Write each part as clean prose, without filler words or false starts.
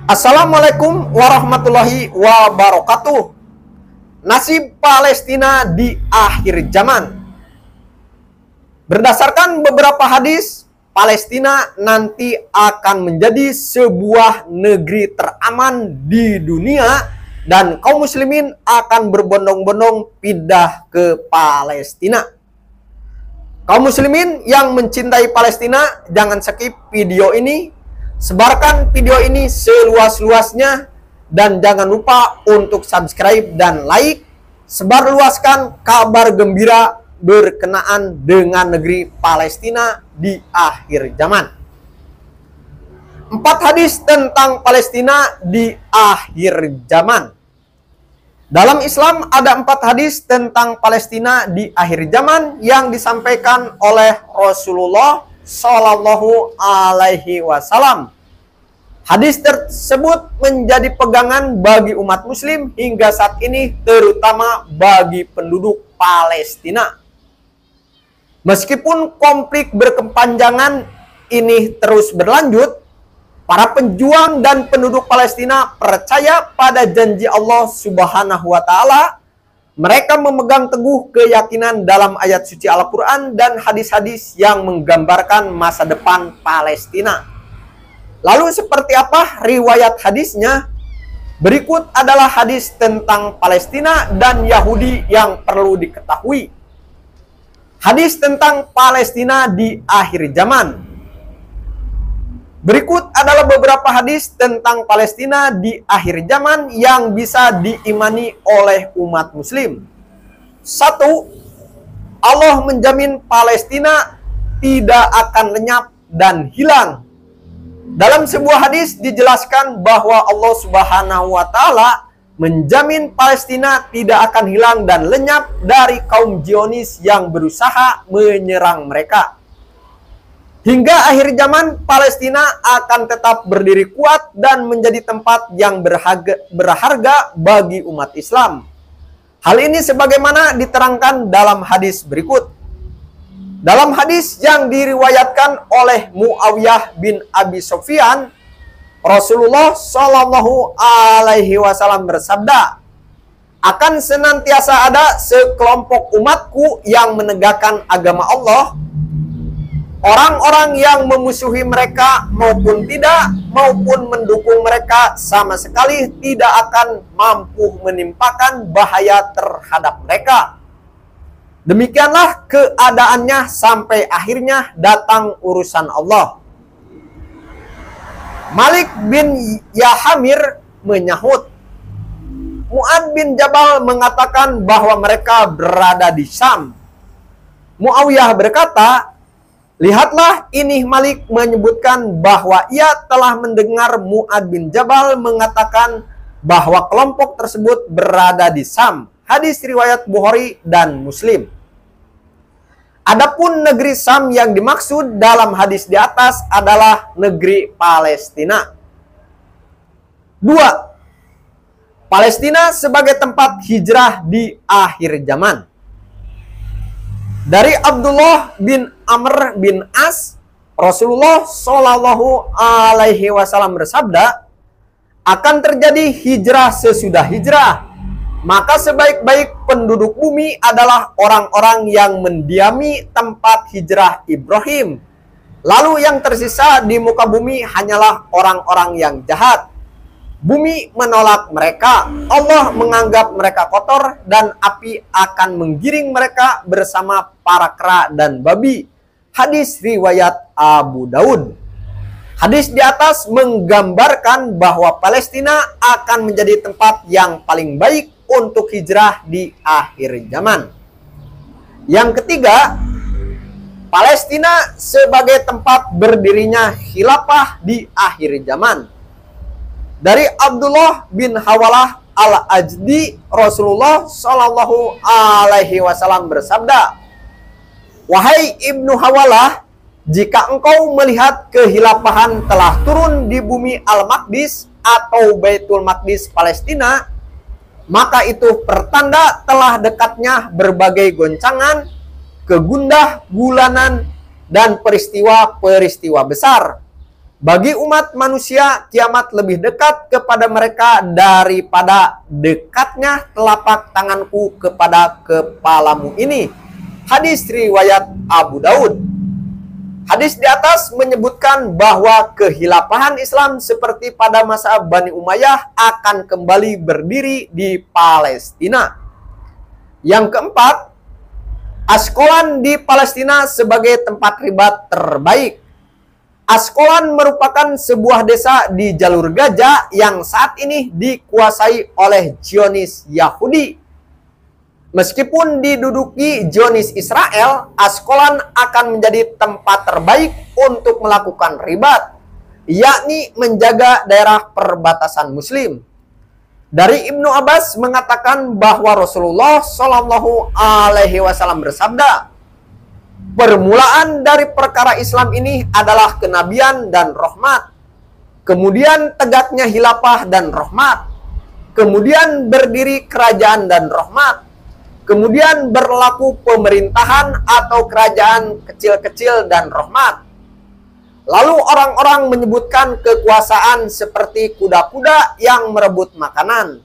Assalamualaikum warahmatullahi wabarakatuh. Nasib Palestina di akhir zaman. Berdasarkan beberapa hadis, Palestina nanti akan menjadi sebuah negeri teraman di dunia dan kaum muslimin akan berbondong-bondong pindah ke Palestina. Kaum muslimin yang mencintai Palestina, jangan skip video ini. Sebarkan video ini seluas-luasnya dan jangan lupa untuk subscribe dan like. Sebarluaskan kabar gembira berkenaan dengan negeri Palestina di akhir zaman. 4 hadis tentang Palestina di akhir zaman. Dalam Islam ada 4 hadis tentang Palestina di akhir zaman yang disampaikan oleh Rasulullah Shallallahu Alaihi Wasallam. Hadis tersebut menjadi pegangan bagi umat muslim hingga saat ini, terutama bagi penduduk Palestina. Meskipun konflik berkepanjangan ini terus berlanjut, para pejuang dan penduduk Palestina percaya pada janji Allah Subhanahu wa Ta'ala. Mereka memegang teguh keyakinan dalam ayat suci Al-Quran dan hadis-hadis yang menggambarkan masa depan Palestina. Lalu seperti apa riwayat hadisnya? Berikut adalah hadis tentang Palestina dan Yahudi yang perlu diketahui. Hadis tentang Palestina di akhir zaman. Berikut adalah beberapa hadis tentang Palestina di akhir zaman yang bisa diimani oleh umat muslim. 1. Allah menjamin Palestina tidak akan lenyap dan hilang. Dalam sebuah hadis dijelaskan bahwa Allah Subhanahu wa Ta'ala menjamin Palestina tidak akan hilang dan lenyap dari kaum Zionis yang berusaha menyerang mereka. Hingga akhir zaman, Palestina akan tetap berdiri kuat dan menjadi tempat yang berharga bagi umat Islam. Hal ini sebagaimana diterangkan dalam hadis berikut. Dalam hadis yang diriwayatkan oleh Muawiyah bin Abi Sufyan, Rasulullah Shallallahu Alaihi Wasallam bersabda, akan senantiasa ada sekelompok umatku yang menegakkan agama Allah. Orang-orang yang memusuhi mereka maupun mendukung mereka sama sekali tidak akan mampu menimpakan bahaya terhadap mereka. Demikianlah keadaannya sampai akhirnya datang urusan Allah. Malik bin Yahamir menyahut, Mu'ad bin Jabal mengatakan bahwa mereka berada di Syam. Muawiyah berkata, lihatlah, ini Malik menyebutkan bahwa ia telah mendengar Mu'ad bin Jabal mengatakan bahwa kelompok tersebut berada di Syam. Hadis riwayat Bukhari dan Muslim. Adapun negeri Syam yang dimaksud dalam hadis di atas adalah negeri Palestina. 2. Palestina sebagai tempat hijrah di akhir zaman. Dari Abdullah bin Amr bin As, Rasulullah Shallallahu Alaihi Wasallam bersabda, akan terjadi hijrah sesudah hijrah. Maka sebaik-baik penduduk bumi adalah orang-orang yang mendiami tempat hijrah Ibrahim. Lalu yang tersisa di muka bumi hanyalah orang-orang yang jahat. Bumi menolak mereka, Allah menganggap mereka kotor, dan api akan menggiring mereka bersama para kera dan babi. Hadis riwayat Abu Daud. Hadis di atas menggambarkan bahwa Palestina akan menjadi tempat yang paling baik untuk hijrah di akhir zaman. Yang ketiga, Palestina sebagai tempat berdirinya khilafah di akhir zaman. Dari Abdullah bin Hawalah al-Ajdi, Rasulullah Shallallahu Alaihi Wasallam bersabda, wahai Ibnu Hawalah, jika engkau melihat kehilafahan telah turun di bumi Al-Maqdis atau Baitul Maqdis Palestina, maka itu pertanda telah dekatnya berbagai goncangan, kegundah gulanan, dan peristiwa-peristiwa besar. Bagi umat manusia, kiamat lebih dekat kepada mereka daripada dekatnya telapak tanganku kepada kepalamu ini. Hadis riwayat Abu Daud. Hadis di atas menyebutkan bahwa kehilafahan Islam seperti pada masa Bani Umayyah akan kembali berdiri di Palestina. Yang keempat, Asqalan di Palestina sebagai tempat ribat terbaik. Asqalan merupakan sebuah desa di jalur Gaza yang saat ini dikuasai oleh Zionis Yahudi. Meskipun diduduki Zionis Israel, Asqalan akan menjadi tempat terbaik untuk melakukan ribat, yakni menjaga daerah perbatasan Muslim. Dari Ibnu Abbas mengatakan bahwa Rasulullah Shallallahu Alaihi Wasallam bersabda, permulaan dari perkara Islam ini adalah kenabian dan rahmat. Kemudian tegaknya khilafah dan rahmat. Kemudian berdiri kerajaan dan rahmat. Kemudian berlaku pemerintahan atau kerajaan kecil-kecil dan rahmat. Lalu orang-orang menyebutkan kekuasaan seperti kuda-kuda yang merebut makanan.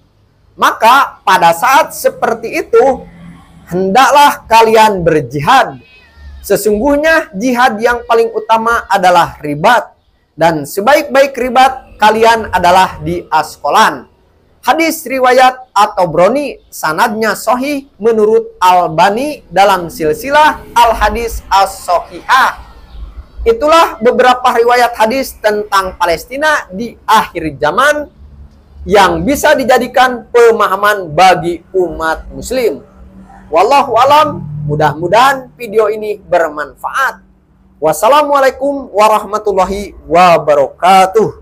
Maka pada saat seperti itu, hendaklah kalian berjihad. Sesungguhnya jihad yang paling utama adalah ribat. Dan sebaik-baik ribat kalian adalah di Asqalan. Hadis riwayat At-Tabrani, sanadnya sahih menurut Al-Albani dalam silsilah Al-Hadis As-Sahihah. Itulah beberapa riwayat hadis tentang Palestina di akhir zaman yang bisa dijadikan pemahaman bagi umat muslim. Wallahu alam, mudah-mudahan video ini bermanfaat. Wassalamualaikum warahmatullahi wabarakatuh.